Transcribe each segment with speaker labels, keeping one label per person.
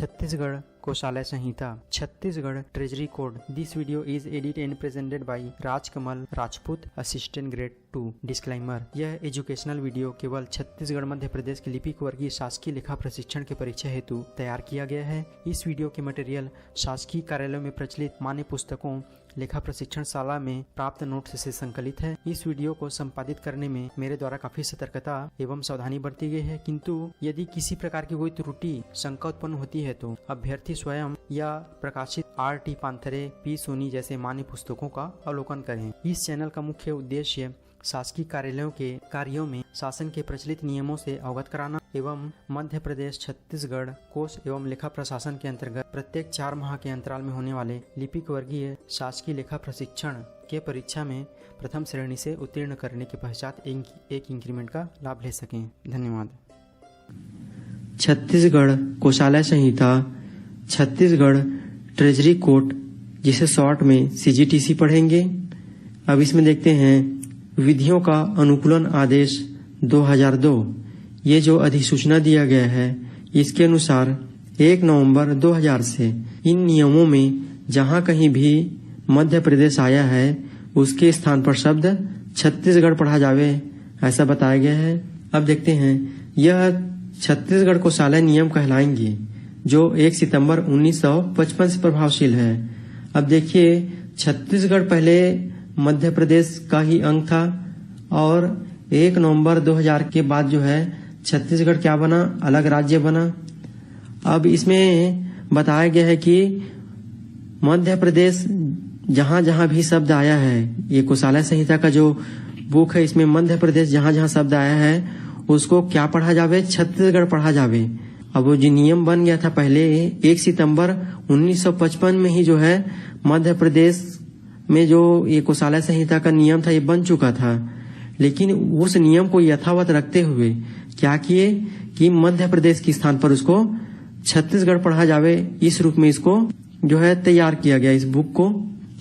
Speaker 1: छत्तीसगढ़ कोषालय संहिता, Chhattisgarh treasury code. This video is edit and presented by Rajkamal Rajput, assistant grade 2। Disclaimer, यह educational video केवल छत्तीसगढ़ मध्य प्रदेश के लिपिक वर्गीय शासकीय लेखा प्रशिक्षण के परीक्षा हेतु तैयार किया गया है। इस वीडियो के मटेरियल शासकीय कार्यालयों में प्रचलित मान्य पुस्तकों, लेखा प्रशिक्षण शाला में प्राप्त नोट्स से संकलित है। इस वीडियो को संपादित करने में मेरे द्वारा काफी सतर्कता एवं सावधानी बरती गई है, किंतु यदि किसी प्रकार की कोई त्रुटि शंका उत्पन्न होती है तो अभ्यर्थी स्वयं या प्रकाशित R.T. पांथरे, P. सोनी जैसे मान्य पुस्तकों का अवलोकन करें। इस चैनल का मुख्य उद्देश्य शासकीय कार्यालयों के कार्यों में शासन के प्रचलित नियमों से अवगत कराना एवं मध्य प्रदेश छत्तीसगढ़ कोष एवं लेखा प्रशासन के अंतर्गत प्रत्येक 4 माह के अंतराल में होने वाले लिपिक वर्गीय शासकीय लेखा प्रशिक्षण के परीक्षा में प्रथम श्रेणी से उत्तीर्ण करने के पश्चात एक इंक्रीमेंट का लाभ ले सकें। धन्यवाद।
Speaker 2: छत्तीसगढ़ कोषालय संहिता, छत्तीसगढ़ ट्रेजरी कोड, जिसे शॉर्ट में CGTC पढ़ेंगे। अब इसमें देखते हैं विधियों का अनुकूलन आदेश 2002। ये जो अधिसूचना दिया गया है, इसके अनुसार 1 नवंबर 2000 से इन नियमों में जहां कहीं भी मध्य प्रदेश आया है उसके स्थान पर शब्द छत्तीसगढ़ पढ़ा जावे, ऐसा बताया गया है। अब देखते हैं, यह छत्तीसगढ़ कोषालय नियम कहलाएंगे जो 1 सितंबर 1955 से प्रभावशील है। अब देखिए, छत्तीसगढ़ पहले मध्य प्रदेश का ही अंग था और 1 नवंबर 2000 के बाद जो है छत्तीसगढ़ क्या बना, अलग राज्य बना। अब इसमें बताया गया है कि मध्य प्रदेश जहां जहां भी शब्द आया है, ये कोषालय संहिता का जो बुक है, इसमें मध्य प्रदेश जहां जहां शब्द आया है उसको क्या पढ़ा जावे, छत्तीसगढ़ पढ़ा जावे। अब वो जो नियम बन गया था पहले 1 सितंबर 1955 में ही जो है मध्य प्रदेश में जो ये कोषालय संहिता का नियम था ये बन चुका था, लेकिन उस नियम को यथावत रखते हुए क्या किए कि मध्य प्रदेश के स्थान पर उसको छत्तीसगढ़ पढ़ा जावे। इस रूप में इसको जो है तैयार किया गया इस बुक को।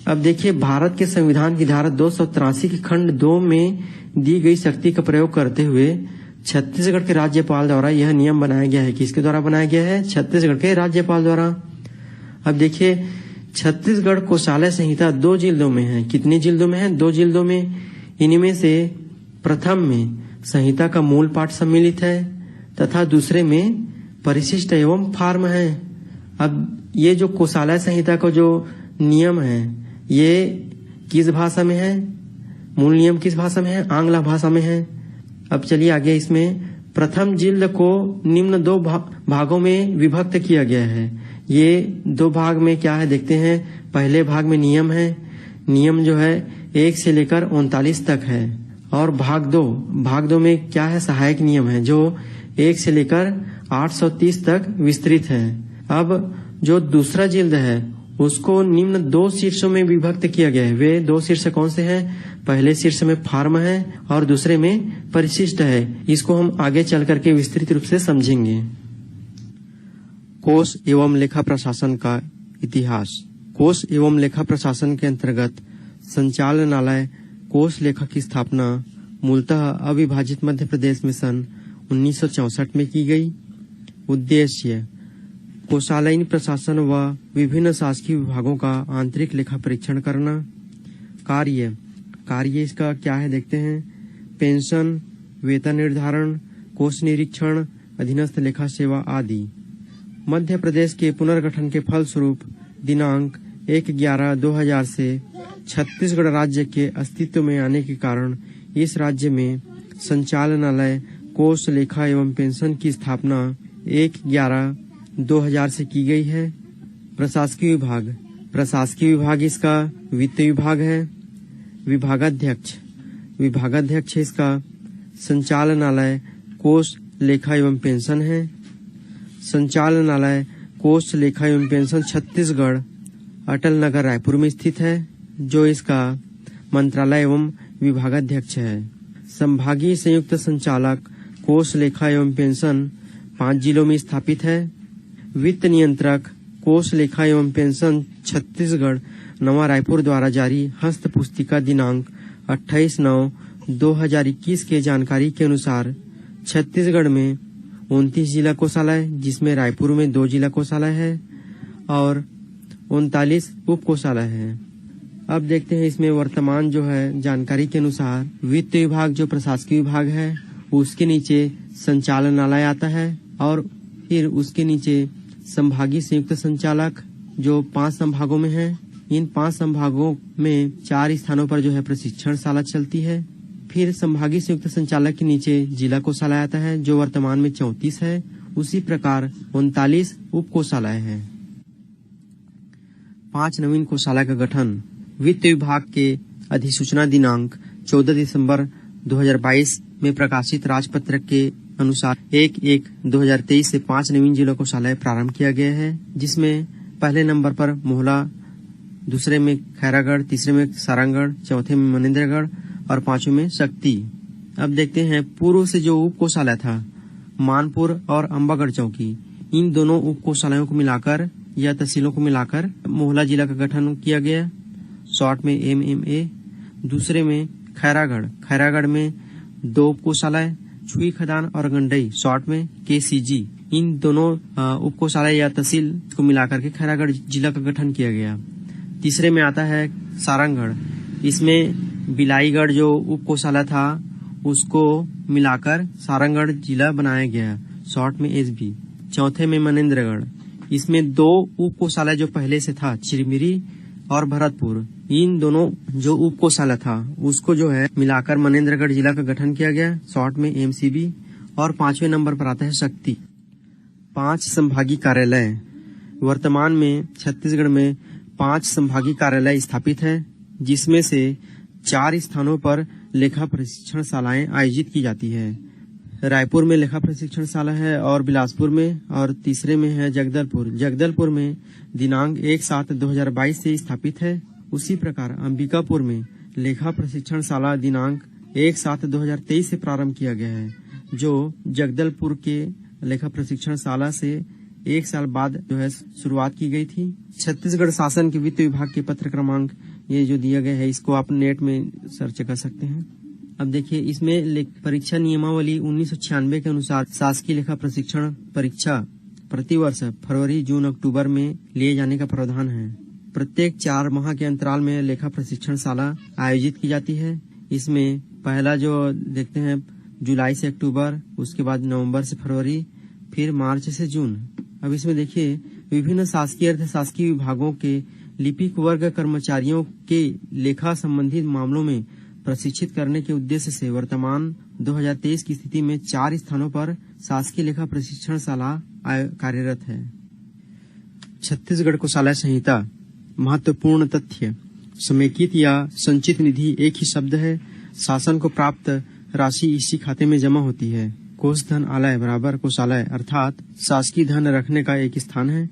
Speaker 2: अब देखिए, भारत के संविधान की धारा 283 के खंड 2 में दी गई शक्ति का प्रयोग करते हुए छत्तीसगढ़ के राज्यपाल द्वारा यह नियम बनाया गया है। किसके द्वारा बनाया गया है? छत्तीसगढ़ के राज्यपाल द्वारा। अब देखिए, छत्तीसगढ़ कोषालय संहिता 2 जिल्दों में है। कितनी जिल्दों में है? 2 जिल्दों में। इनमें से प्रथम में संहिता का मूल पाठ सम्मिलित है तथा दूसरे में परिशिष्ट एवं फार्म है। अब ये जो कोषालय संहिता का जो नियम है ये किस भाषा में है? मूल नियम किस भाषा में है? आंग्ल भाषा में है। अब चलिए आगे, इसमें प्रथम जिल्द को निम्न 2 भागों में विभक्त किया गया है। ये 2 भाग में क्या है देखते हैं। पहले भाग में नियम है, नियम जो है 1 से लेकर 39 तक है। और भाग 2 में क्या है? सहायक नियम है जो 1 से लेकर 830 तक विस्तृत है। अब जो दूसरा जिल्द है उसको निम्न 2 शीर्षों में विभक्त किया गया है। वे 2 शीर्ष कौन से हैं? पहले शीर्ष में फार्म है और दूसरे में परिशिष्ट है। इसको हम आगे चल करके विस्तृत रूप से समझेंगे। कोष एवं लेखा प्रशासन का इतिहास। कोष एवं लेखा प्रशासन के अंतर्गत संचालनालय कोष लेखा की स्थापना मूलतः अविभाजित मध्य प्रदेश में सन 1964 में की गई। उद्देश्य कोषालयीन प्रशासन व विभिन्न शासकीय विभागों का आंतरिक लेखा परीक्षण करना। कार्य इसका क्या है देखते हैं। पेंशन, वेतन निर्धारण, कोष निरीक्षण, अधीनस्थ लेखा सेवा आदि। मध्य प्रदेश के पुनर्गठन के फलस्वरूप दिनांक 1/11/2000 से छत्तीसगढ़ राज्य के अस्तित्व में आने के कारण इस राज्य में संचालनालय कोष लेखा एवं पेंशन की स्थापना 1/11/2000 से की गई है। प्रशासकीय विभाग इसका वित्त विभाग है। विभागाध्यक्ष इसका संचालनालय कोष लेखा एवं पेंशन है। संचालनालय कोष लेखा एवं पेंशन छत्तीसगढ़ अटल नगर रायपुर में स्थित है, जो इसका मंत्रालय एवं विभागाध्यक्ष है। संभागीय संयुक्त संचालक कोष लेखा एवं पेंशन 5 जिलों में स्थापित है। वित्त नियंत्रक कोष लेखा एवं पेंशन छत्तीसगढ़ नवा रायपुर द्वारा जारी हस्त पुस्तिका दिनांक 28/9/2021 के जानकारी के अनुसार छत्तीसगढ़ में 29 जिला कोषालय, जिसमें रायपुर में 2 जिला कोषालय है और 39 उप कोषालय है। अब देखते हैं इसमें वर्तमान जो है जानकारी के अनुसार वित्त विभाग जो प्रशासकीय विभाग है उसके नीचे संचालनालय आता है और फिर उसके नीचे संभागीय संयुक्त संचालक जो 5 संभागों में है। इन 5 संभागों में 4 स्थानों पर जो है प्रशिक्षण शाला चलती है। फिर संभागीय संयुक्त संचालक के नीचे जिला कोषालय आता है जो वर्तमान में 34 है। उसी प्रकार 39 उप कोषालय है। 5 नवीन कोषालय का गठन। वित्त विभाग के अधिसूचना दिनांक 14 दिसंबर 2022 में प्रकाशित राजपत्रक के अनुसार 1/1/2023 से 5 नवीन जिला कोषालय प्रारंभ किया गया है, जिसमें पहले नंबर पर मोहला, दूसरे में खैरागढ़, तीसरे में सारंगगढ़, चौथे में मनेंद्रगढ़ और 5वें में शक्ति। अब देखते हैं पूर्व से जो उप कोषालय था मानपुर और अंबागढ़ चौकी, इन दोनों उप कोषालयों को मिलाकर या तहसीलों को मिलाकर मोहला जिला का गठन किया गया, शॉर्ट में MMA। दूसरे में खैरागढ़ में 2 उप कोषालय छुई खदान और गंडई, शॉर्ट में KCG। इन दोनों उप कोषालय या तहसील को मिलाकर के खैरागढ़ जिला का गठन किया गया। तीसरे में आता है सारंगगढ़, इसमें बिलाईगढ़ जो उप कोषालय था उसको मिलाकर सारंगगढ़ जिला बनाया गया, शॉर्ट में SB। चौथे में मनेंद्रगढ़, इसमें 2 उप कोषालय जो पहले से था चिरमिरी और भरतपुर, इन दोनों जो उप कोषालय था उसको जो है मिलाकर मनेंद्रगढ़ जिला का गठन किया गया, शॉर्ट में MCB। और 5वें नंबर पर आता है शक्ति। 5 संभागीय कार्यालय। वर्तमान में छत्तीसगढ़ में 5 संभागीय कार्यालय स्थापित है, जिसमें से 4 स्थानों पर लेखा प्रशिक्षण शालाएं आयोजित की जाती है। रायपुर में लेखा प्रशिक्षण शाला है और बिलासपुर में, और तीसरे में है जगदलपुर में दिनांक 1/7/2022 से स्थापित है। उसी प्रकार अंबिकापुर में लेखा प्रशिक्षण शाला दिनांक 1/7/2023 से प्रारंभ किया गया है, जो जगदलपुर के लेखा प्रशिक्षण शाला से 1 साल बाद जो है शुरुआत की गई थी। छत्तीसगढ़ शासन के वित्त विभाग के पत्र क्रमांक ये जो दिया गया है इसको आप नेट में सर्च कर सकते हैं। अब देखिए इसमें परीक्षा नियमावली 1996 के अनुसार शासकीय लेखा प्रशिक्षण परीक्षा प्रतिवर्ष फरवरी, जून, अक्टूबर में लिए जाने का प्रावधान है। प्रत्येक 4 माह के अंतराल में लेखा प्रशिक्षण शाला आयोजित की जाती है। इसमें पहला जो देखते हैं जुलाई से अक्टूबर, उसके बाद नवंबर से फरवरी, फिर मार्च से जून। अब इसमें देखिए विभिन्न शासकीय अर्ध शासकीय विभागों के लिपिक वर्ग कर्मचारियों के लेखा संबंधित मामलों में प्रशिक्षित करने के उद्देश्य से वर्तमान 2023 की स्थिति में 4 स्थानों पर शासकीय लेखा प्रशिक्षण शाला कार्यरत है। छत्तीसगढ़ कोषालय संहिता। महत्वपूर्ण तथ्य। समेकित या संचित निधि एक ही शब्द है। शासन को प्राप्त राशि इसी खाते में जमा होती है। कोष धन आलय बराबर कोषालय, अर्थात शासकीय धन रखने का एक स्थान है।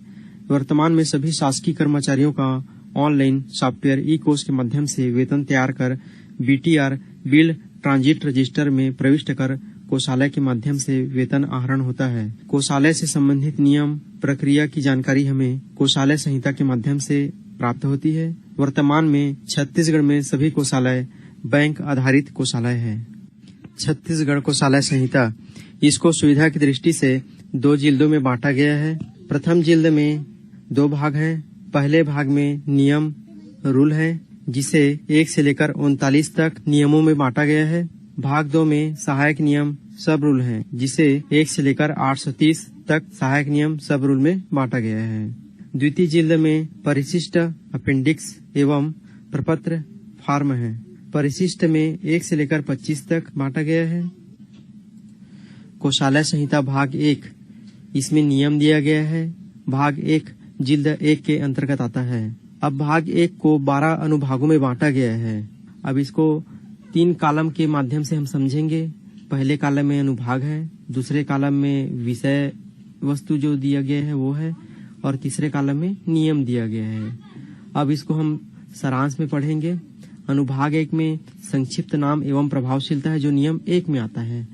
Speaker 2: वर्तमान में सभी शासकीय कर्मचारियों का ऑनलाइन सॉफ्टवेयर ई-कोष के माध्यम से वेतन तैयार कर BTR बिल ट्रांजिट रजिस्टर में प्रविष्ट कर कोषालय के माध्यम से वेतन आहरण होता है। कोषालय से संबंधित नियम प्रक्रिया की जानकारी हमें कोषालय संहिता के माध्यम से प्राप्त होती है। वर्तमान में छत्तीसगढ़ में सभी कोषालय बैंक आधारित कोषालय है। छत्तीसगढ़ कोषालय संहिता, इसको सुविधा की दृष्टि से 2 जिल्दों में बांटा गया है। प्रथम जिल्द में 2 भाग हैं। पहले भाग में नियम रूल है, जिसे 1 से लेकर 39 तक नियमों में बांटा गया है। भाग 2 में सहायक नियम सब रूल है, जिसे 1 से लेकर 830 तक सहायक नियम सब रूल में बांटा गया है। द्वितीय जिल्द में परिशिष्ट, अपेंडिक्स एवं प्रपत्र फॉर्म है। परिशिष्ट में 1 से लेकर 25 तक बांटा गया है। कोषालय संहिता भाग 1, इसमें नियम दिया गया है। भाग 1 जिल्द 1 के अंतर्गत आता है। अब भाग 1 को 12 अनुभागों में बांटा गया है। अब इसको 3 कॉलम के माध्यम से हम समझेंगे। पहले कॉलम में अनुभाग है, दूसरे कॉलम में विषय वस्तु जो दिया गया है वो है, और तीसरे कॉलम में नियम दिया गया है। अब इसको हम सारांश में पढ़ेंगे। अनुभाग 1 में संक्षिप्त नाम एवं प्रभावशीलता है, जो नियम 1 में आता है।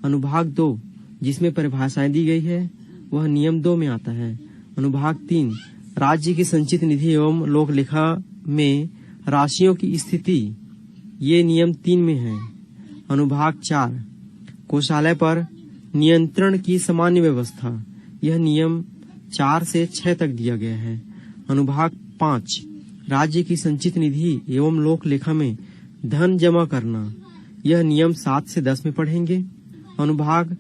Speaker 2: अनुभाग 2 जिसमें परिभाषाएं दी गई है वह नियम 2 में आता है। अनुभाग 3 राज्य की संचित निधि एवं लोक लेखा में राशियों की स्थिति, ये नियम 3 में है। अनुभाग 4 कोषालय पर नियंत्रण की सामान्य व्यवस्था, यह नियम 4 से 6 तक दिया गया है। अनुभाग 5, राज्य की संचित निधि एवं लोक लेखा में धन जमा करना, यह नियम 7 से 10 में पढ़ेंगे। अनुभाग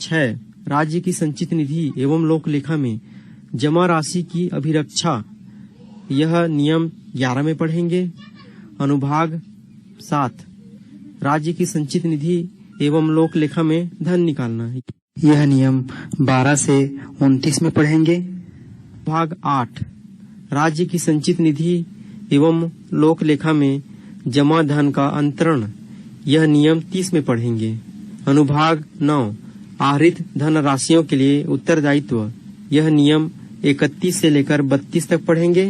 Speaker 2: 6, राज्य की संचित निधि एवं लोक लेखा में जमा राशि की अभिरक्षा, यह नियम 11 में पढ़ेंगे। अनुभाग 7, राज्य की संचित निधि एवं लोक लेखा में धन निकालना, यह नियम 12 से 29 में पढ़ेंगे। भाग 8, राज्य की संचित निधि एवं लोक लेखा में जमा धन का अंतरण, यह नियम 30 में पढ़ेंगे। अनुभाग 9, आहरित धन राशियों के लिए उत्तरदायित्व, यह नियम 31 से लेकर 32 तक पढ़ेंगे।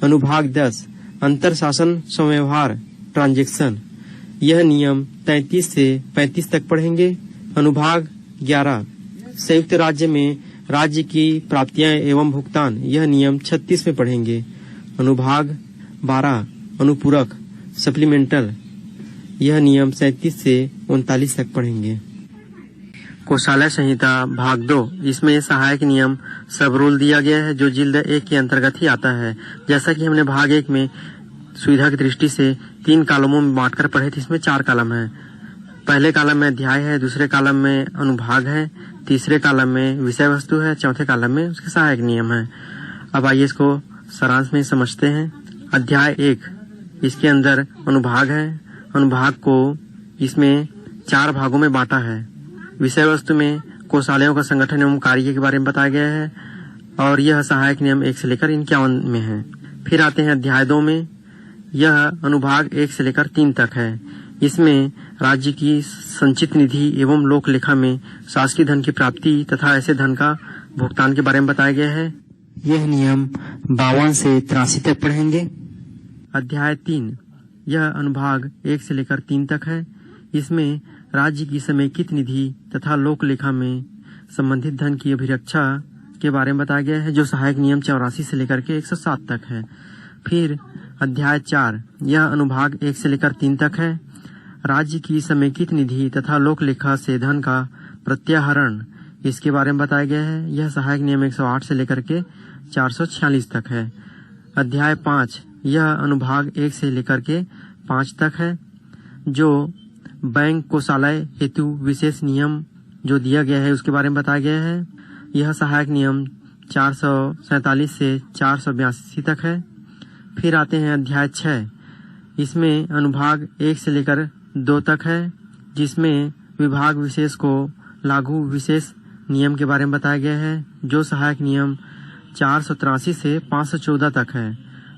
Speaker 2: अनुभाग 10, अंतर शासन संव्यवहार ट्रांजैक्शन, यह नियम 33 से 35 तक पढ़ेंगे। अनुभाग 11, संयुक्त राज्य में राज्य की प्राप्तियां एवं भुगतान, यह नियम 36 में पढ़ेंगे। अनुभाग 12, अनुपूरक सप्लीमेंटल, यह नियम 37 से 39 तक पढ़ेंगे। कोषालय संहिता भाग 2, इसमें सहायक नियम सब रूल दिया गया है जो जिल्द 1 के अंतर्गत ही आता है। जैसा कि हमने भाग 1 में सुविधा की दृष्टि से 3 कॉलमों में बांटकर पढ़े थे, इसमें 4 कॉलम है। पहले कॉलम में अध्याय है, दूसरे कॉलम में अनुभाग है, तीसरे कॉलम में विषय वस्तु है, चौथे कॉलम में उसके सहायक नियम है। अब आइए इसको सारांश में समझते हैं। अध्याय 1, इसके अंदर अनुभाग है। अनुभाग को इसमें 4 भागों में बांटा है। विषय वस्तु में कोषालयों का संगठन एवं कार्य के बारे में बताया गया है और यह सहायक नियम 1 से लेकर 51 में है। फिर आते हैं अध्याय 2 में, यह अनुभाग 1 से लेकर 3 तक है। इसमें राज्य की संचित निधि एवं लोक लेखा में शासकीय धन की प्राप्ति तथा ऐसे धन का भुगतान के बारे में बताया गया है।
Speaker 1: यह नियम 52 से 83 तक पढ़ेंगे।
Speaker 2: अध्याय 3, यह अनुभाग 1 से लेकर 3 तक है। इसमें राज्य की समेकित निधि तथा लोक लेखा में संबंधित धन की अभिरक्षा के बारे में बताया गया है जो सहायक नियम 84 से लेकर के 107 तक है। फिर अध्याय 4, यह अनुभाग 1 से लेकर 3 तक है। राज्य की समेकित निधि तथा लोक लेखा से धन का प्रत्याहरण, इसके बारे में बताया गया है। यह सहायक नियम 108 से लेकर के 446 तक है। अध्याय 5, यह अनुभाग 1 से लेकर के 5 तक है जो बैंक कोषालय हेतु विशेष नियम जो दिया गया है उसके बारे में बताया गया है। यह सहायक नियम 447 से 482 तक है। फिर आते हैं अध्याय 6, इसमें अनुभाग 1 से लेकर 2 तक है जिसमें विभाग विशेष को लागू विशेष नियम के बारे में बताया गया है जो सहायक नियम 483 से 514 तक है।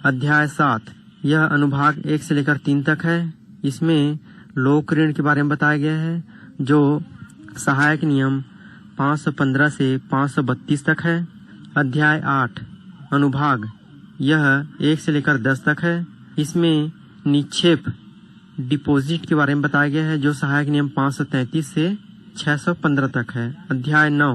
Speaker 2: अध्याय 7, यह अनुभाग 1 से लेकर 3 तक है। इसमें लोक ऋण के बारे में बताया गया है जो सहायक नियम 515 से 532 तक है। अध्याय 8, अनुभाग, यह 1 से लेकर 10 तक है। इसमें निक्षेप डिपॉजिट के बारे में बताया गया है जो सहायक नियम 533 से 615 तक है। अध्याय 9,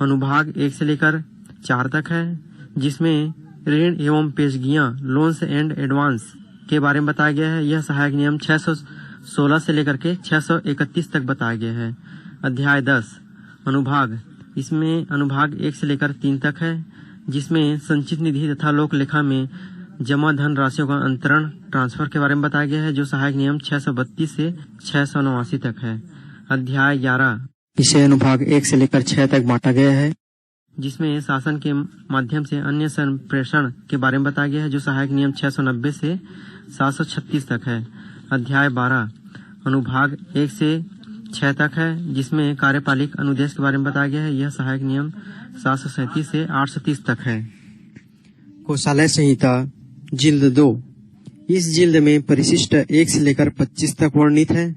Speaker 2: अनुभाग 1 से लेकर 4 तक है जिसमें ऋण एवं पेशगियां लोन्स एंड एडवांस के बारे में बताया गया है। यह सहायक नियम 616 से लेकर के 631 तक बताया गया है। अध्याय 10, अनुभाग, इसमें अनुभाग 1 से लेकर 3 तक है जिसमें संचित निधि तथा लोक लेखा में जमा धन राशियों का अंतरण ट्रांसफर के बारे में बताया गया है जो सहायक नियम 632 से 689 तक है। अध्याय 11,
Speaker 1: इसे अनुभाग 1 से लेकर 6 तक बांटा गया है
Speaker 2: जिसमें शासन के माध्यम से अन्य संप्रेषण के बारे में बताया गया है जो सहायक नियम 690 से 736 तक है। अध्याय 12, अनुभाग 1 से 6 तक है जिसमें कार्यपालिक अनुदेश के बारे में बताया गया है। यह सहायक नियम 737 से 830 तक है।
Speaker 1: कोषालय संहिता जिल्द 2, इस जिल्द में परिशिष्ट 1 से लेकर 25 तक वर्णित है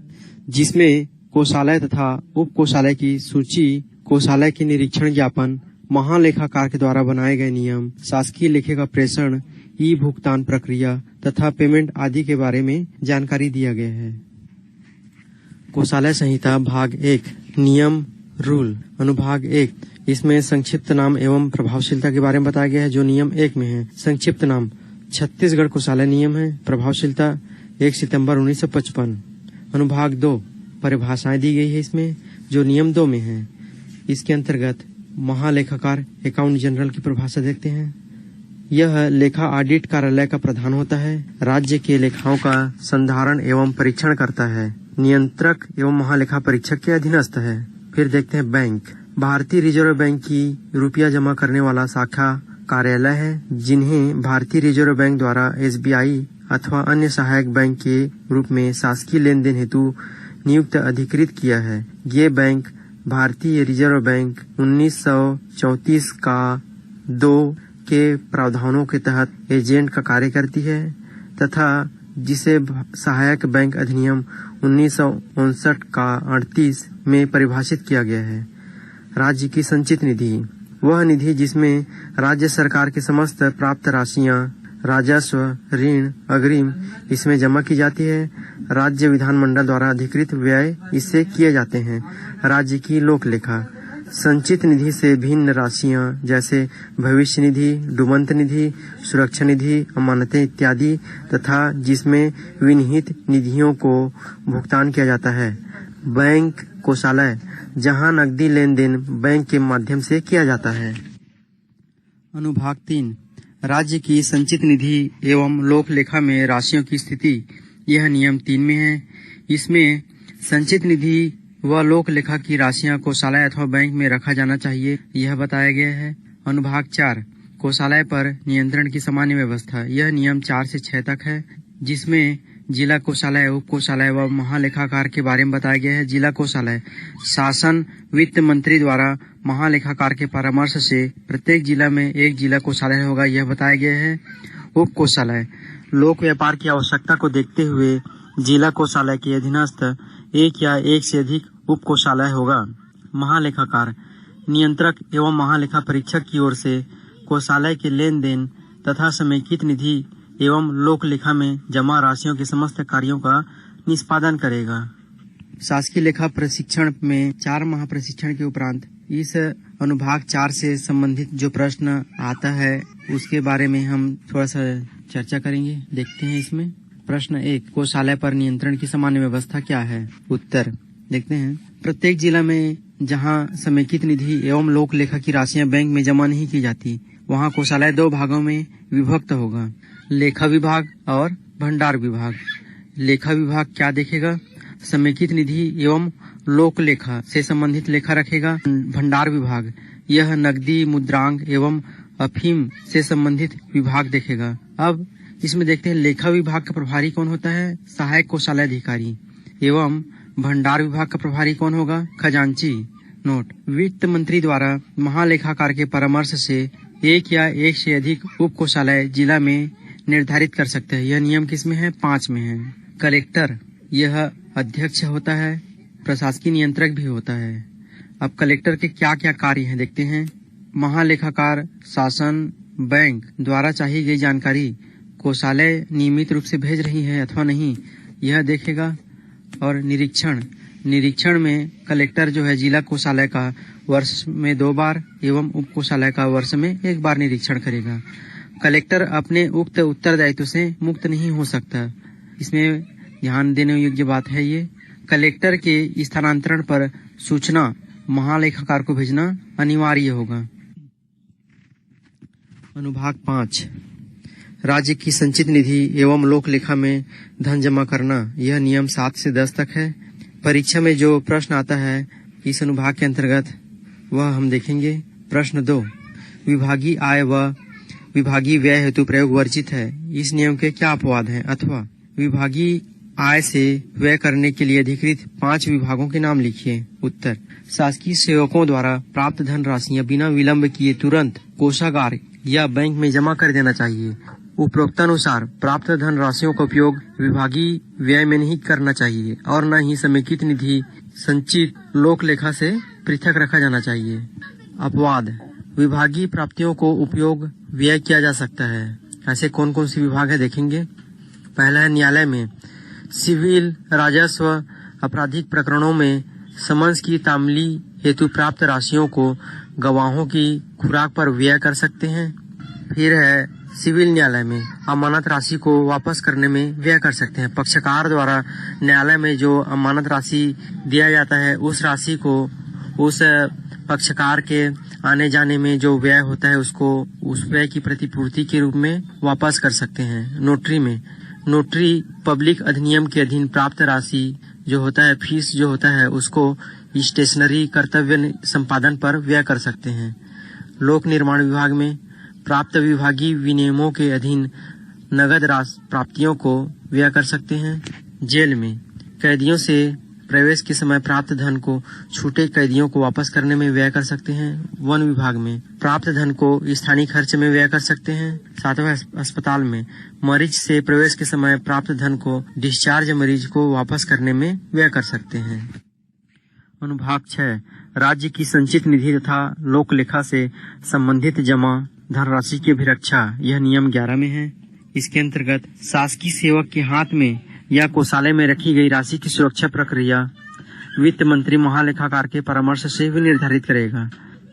Speaker 1: जिसमें कोषालय तथा उप कोषालय की सूची, कोषालय के निरीक्षण ज्ञापन, महालेखाकार के द्वारा बनाए गए नियम, शासकीय लेखे का प्रेषण, ई भुगतान प्रक्रिया तथा पेमेंट आदि के बारे में जानकारी दिया गया है। कोषालय संहिता भाग 1, नियम रूल, अनुभाग 1, इसमें संक्षिप्त नाम एवं प्रभावशीलता के बारे में बताया गया है जो नियम 1 में है। संक्षिप्त नाम छत्तीसगढ़ कोषालय नियम है। प्रभावशीलता 1 सितंबर 1955। अनुभाग 2, परिभाषाएं दी गई है इसमें जो नियम 2 में है।
Speaker 2: इसके अंतर्गत महालेखाकार अकाउंट जनरल की परिभाषा देखते हैं। यह लेखा ऑडिट कार्यालय का प्रधान होता है। राज्य के लेखाओं का संधारण एवं परीक्षण करता है। नियंत्रक एवं महालेखा परीक्षक के अधीनस्थ है। फिर देखते हैं बैंक। भारतीय रिजर्व बैंक की रुपया जमा करने वाला शाखा कार्यालय है, जिन्हें भारतीय रिजर्व बैंक द्वारा SBI अथवा अन्य सहायक बैंक के रूप में शासकीय लेन देन हेतु नियुक्त अधिकृत किया है। ये बैंक भारतीय रिजर्व बैंक 1934 का 2 के प्रावधानों के तहत एजेंट का कार्य करती है तथा जिसे सहायक बैंक अधिनियम 1959 का 38 में परिभाषित किया गया है। राज्य की संचित निधि वह निधि जिसमें राज्य सरकार की समस्त प्राप्त राशियां, राजस्व, ऋण, अग्रिम इसमें जमा की जाती है। राज्य विधानमंडल द्वारा अधिकृत व्यय इससे किए जाते हैं। राज्य की लोक लेखा संचित निधि से भिन्न राशियां जैसे भविष्य निधि, डूबंत निधि, सुरक्षा निधि, अमानतें इत्यादि तथा जिसमें विनिहित निधियों को भुगतान किया जाता है। बैंक कोषालय जहां नकदी लेन देन बैंक के माध्यम से किया जाता है। अनुभाग 3 राज्य की संचित निधि एवं लोक लेखा में राशियों की स्थिति। यह नियम 3 में है। इसमें संचित निधि व लोक लेखा की राशियां कोषालय अथवा बैंक में रखा जाना चाहिए, यह बताया गया है। अनुभाग 4 कोषालय पर नियंत्रण की सामान्य व्यवस्था। यह नियम 4 से 6 तक है, जिसमें जिला कोषालय, उप कोषालय व महालेखाकार के बारे में बताया गया है। जिला कोषालय शासन वित्त मंत्री द्वारा महालेखाकार के परामर्श से प्रत्येक जिला में एक जिला कोषालय होगा, यह बताया गया है। उप कोषालय लोक व्यापार की आवश्यकता को देखते हुए जिला कोषालय के अधीनस्थ एक या एक से अधिक उप कोषालय होगा। महालेखाकार नियंत्रक एवं महालेखा परीक्षक की ओर से कोषालय के लेन देन तथा समेकित निधि एवं लोक लेखा में जमा राशियों के समस्त कार्यों का निष्पादन करेगा। शासकीय लेखा प्रशिक्षण में 4 माह प्रशिक्षण के उपरांत इस अनुभाग 4 से संबंधित जो प्रश्न आता है उसके बारे में हम थोड़ा सा चर्चा करेंगे। देखते हैं इसमें प्रश्न 1 कोषालय पर नियंत्रण की सामान्य व्यवस्था क्या है। उत्तर देखते हैं। प्रत्येक जिला में जहां समेकित निधि एवं लोक लेखा की राशियां बैंक में जमा नहीं की जाती, वहां कोषालय 2 भागों में विभक्त होगा, लेखा विभाग और भंडार विभाग। लेखा विभाग क्या देखेगा? समेकित निधि एवं लोक लेखा से संबंधित लेखा रखेगा। भंडार विभाग यह नकदी, मुद्रांक एवं अफीम से संबंधित विभाग देखेगा। अब इसमें देखते हैं लेखा विभाग का प्रभारी कौन होता है? सहायक कोषालय अधिकारी। एवं भंडार विभाग का प्रभारी कौन होगा? खजांची। नोट वित्त मंत्री द्वारा महालेखाकार के परामर्श से एक या एक से अधिक उप कोषालय जिला में निर्धारित कर सकते हैं। यह नियम किस में है? 5 में है। कलेक्टर यह अध्यक्ष होता है, प्रशासकीय नियंत्रक भी होता है। अब कलेक्टर के क्या क्या कार्य हैं देखते हैं। महालेखाकार शासन बैंक द्वारा चाहिए गई जानकारी कोषालय नियमित रूप से भेज रही है अथवा नहीं, यह देखेगा। और निरीक्षण में कलेक्टर जो है जिला कोषालय का वर्ष में 2 बार एवं उप कोषालय का वर्ष में 1 बार निरीक्षण करेगा। कलेक्टर अपने उक्त उत्तरदायित्व से मुक्त नहीं हो सकता, इसमें ध्यान देने योग्य बात है ये। कलेक्टर के स्थानांतरण पर सूचना महालेखाकार को भेजना अनिवार्य होगा। अनुभाग 5 राज्य की संचित निधि एवं लोक लेखा में धन जमा करना। यह नियम 7 से 10 तक है। परीक्षा में जो प्रश्न आता है इस अनुभाग के अंतर्गत वह हम देखेंगे। प्रश्न 2 विभागीय आय व विभागीय व्यय हेतु प्रयोग वर्जित है, इस नियम के क्या अपवाद हैं? अथवा विभागीय आय से व्यय करने के लिए अधिकृत 5 विभागों के नाम लिखिए। उत्तर शासकीय सेवकों द्वारा प्राप्त धन राशियां बिना विलंब किए तुरंत कोषागार या बैंक में जमा कर देना चाहिए। उपरोक्तानुसार प्राप्त धन राशियों का उपयोग विभागीय व्यय में नहीं करना चाहिए और न ही समेकित निधि, संचित, लोक लेखा से पृथक रखा जाना चाहिए। अपवाद विभागीय प्राप्तियों को उपयोग व्यय किया जा सकता है। ऐसे कौन कौन सी विभाग है देखेंगे। पहला है न्यायालय में सिविल, राजस्व, आपराधिक प्रकरणों में समन्स की तामीली हेतु प्राप्त राशियों को गवाहों की खुराक पर व्यय कर सकते हैं। फिर है सिविल न्यायालय में अमानत राशि को वापस करने में व्यय कर सकते हैं। पक्षकार द्वारा न्यायालय में जो अमानत राशि दिया जाता है उस राशि को उस पक्षकार के आने जाने में जो व्यय होता है उसको उस व्यय की प्रतिपूर्ति के रूप में वापस कर सकते हैं। नोटरी पब्लिक अधिनियम के अधीन प्राप्त राशि जो होता है, फीस जो होता है, उसको स्टेशनरी कर्तव्य संपादन पर व्यय कर सकते हैं। लोक निर्माण विभाग में प्राप्त विभागीय विनियमों के अधीन नगद राशि प्राप्तियों को व्यय कर सकते हैं। जेल में कैदियों से प्रवेश के समय प्राप्त धन को छूटे कैदियों को वापस करने में व्यय कर सकते हैं। वन विभाग में प्राप्त धन को स्थानीय खर्च में व्यय कर सकते हैं। सातवां, अस्पताल में मरीज से प्रवेश के समय प्राप्त धन को डिस्चार्ज मरीज को वापस करने में व्यय कर सकते हैं। अनुभाग 6, राज्य की संचित निधि तथा लोक लेखा से संबंधित जमा धनराशि की अभिरक्षा, यह नियम 11 में है। इसके अंतर्गत शासकीय सेवक के हाथ में या कोषालय में रखी गई राशि की सुरक्षा प्रक्रिया वित्त मंत्री महालेखाकार के परामर्श से भी निर्धारित करेगा।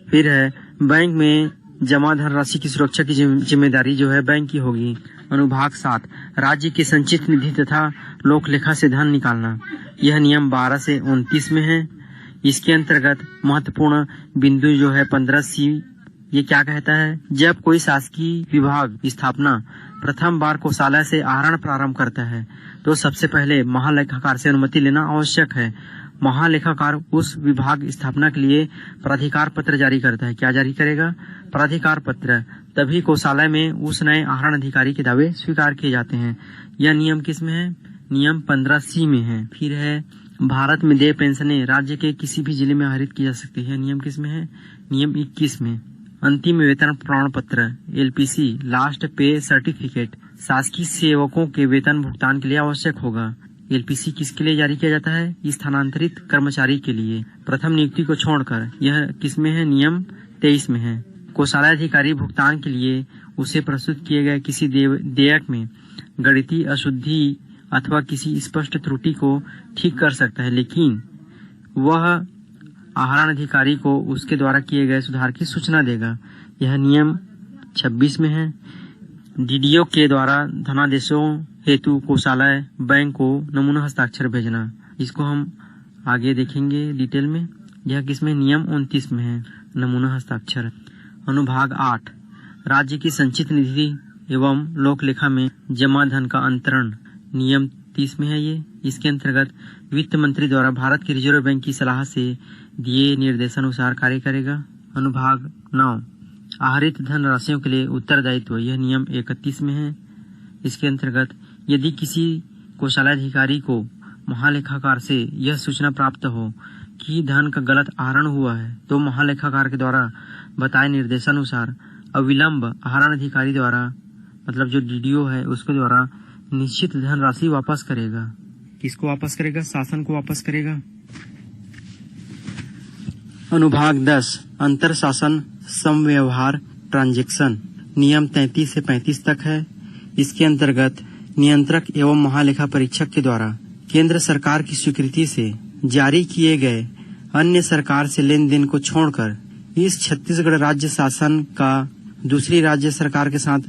Speaker 2: फिर है बैंक में जमा धनराशि की सुरक्षा की जिम्मेदारी जो है बैंक की होगी। अनुभाग 7, राज्य की संचित निधि तथा लोक लेखा से धन निकालना, यह नियम 12 से 29 में है। इसके अंतर्गत महत्वपूर्ण बिंदु जो है 15C, ये क्या कहता है? जब कोई शासकीय विभाग स्थापना प्रथम बार कोषालय से आहरण प्रारंभ करता है तो सबसे पहले महालेखाकार से अनुमति लेना आवश्यक है। महालेखाकार उस विभाग स्थापना के लिए प्राधिकार पत्र जारी करता है। क्या जारी करेगा? प्राधिकार पत्र। तभी कोषालय में उस नए आहरण अधिकारी के दावे स्वीकार किए जाते हैं। यह नियम किस में है? नियम 15C में है। फिर है भारत में देय पेंशनें राज्य के किसी भी जिले में आहरित की जा सकती है। नियम किस में है? नियम 21 में। अंतिम वेतन प्रमाण पत्र LPC, लास्ट पे सर्टिफिकेट, शासकीय सेवकों के वेतन भुगतान के लिए आवश्यक होगा। LPC किसके लिए जारी किया जाता है? स्थानांतरित कर्मचारी के लिए प्रथम नियुक्ति को छोड़कर। यह किसमें है? नियम 23 में है। कोषालय अधिकारी भुगतान के लिए उसे प्रस्तुत किए गए किसी देयक में गणितीय अशुद्धि अथवा किसी स्पष्ट त्रुटि को ठीक कर सकता है, लेकिन वह आहरण अधिकारी को उसके द्वारा किए गए सुधार की सूचना देगा। यह नियम 26 में है। DDO के द्वारा धनादेशों हेतु कोषालय बैंक को नमूना हस्ताक्षर भेजना, इसको हम आगे देखेंगे डिटेल में। यह किसमें? नियम 29 में है, नमूना हस्ताक्षर। अनुभाग 8, राज्य की संचित निधि एवं लोक लेखा में जमा धन का अंतरण, नियम 30 में है ये। इसके अंतर्गत वित्त मंत्री द्वारा भारत के रिजर्व बैंक की सलाह से दिए निर्देशानुसार कार्य करेगा। अनुभाग 9, आहरित धन राशियों के लिए उत्तरदायित्व, यह नियम 31 में है। इसके अंतर्गत यदि किसी कोषालय अधिकारी को महालेखाकार से यह सूचना प्राप्त हो कि धन का गलत आहरण हुआ है तो महालेखाकार के द्वारा बताए निर्देशानुसार अविलंब आहरण अधिकारी द्वारा, मतलब जो DDO है उसके द्वारा निश्चित धनराशि वापस करेगा। किसको वापस करेगा? शासन को वापस करेगा। अनुभाग 10, अंतर शासन समव्यवहार ट्रांजैक्शन, नियम 33 से 35 तक है। इसके अंतर्गत नियंत्रक एवं महालेखा परीक्षक के द्वारा केंद्र सरकार की स्वीकृति से जारी किए गए अन्य सरकार से लेन देन को छोड़कर इस छत्तीसगढ़ राज्य शासन का दूसरी राज्य सरकार के साथ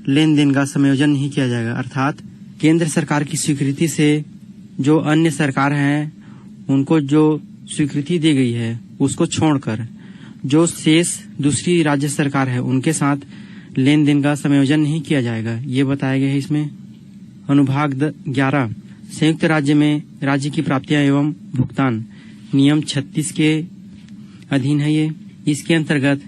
Speaker 2: लेन देन का संयोजन नहीं किया जाएगा। अर्थात केंद्र सरकार की स्वीकृति से जो अन्य सरकार हैं उनको जो स्वीकृति दी गई है उसको छोड़कर जो शेष दूसरी राज्य सरकार है उनके साथ लेन देन का संयोजन नहीं किया जाएगा, ये बताया गया है इसमें। अनुभाग 11, संयुक्त राज्य में राज्य की प्राप्तियां एवं भुगतान, नियम 36 के अधीन है ये। इसके अंतर्गत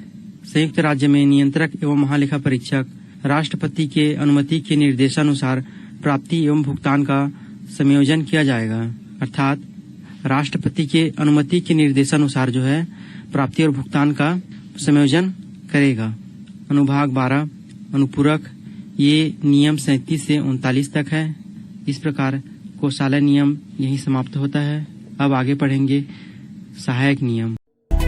Speaker 2: संयुक्त राज्य में नियंत्रक एवं महालेखा परीक्षक राष्ट्रपति के अनुमति के निर्देशानुसार प्राप्ति एवं भुगतान का संयोजन किया जाएगा। अर्थात राष्ट्रपति के अनुमति के निर्देशानुसार जो है प्राप्ति और भुगतान का संयोजन करेगा। अनुभाग 12, अनुपूरक, ये नियम 37 से 39 तक है। इस प्रकार कोषालय नियम यही समाप्त होता है। अब आगे पढ़ेंगे सहायक नियम।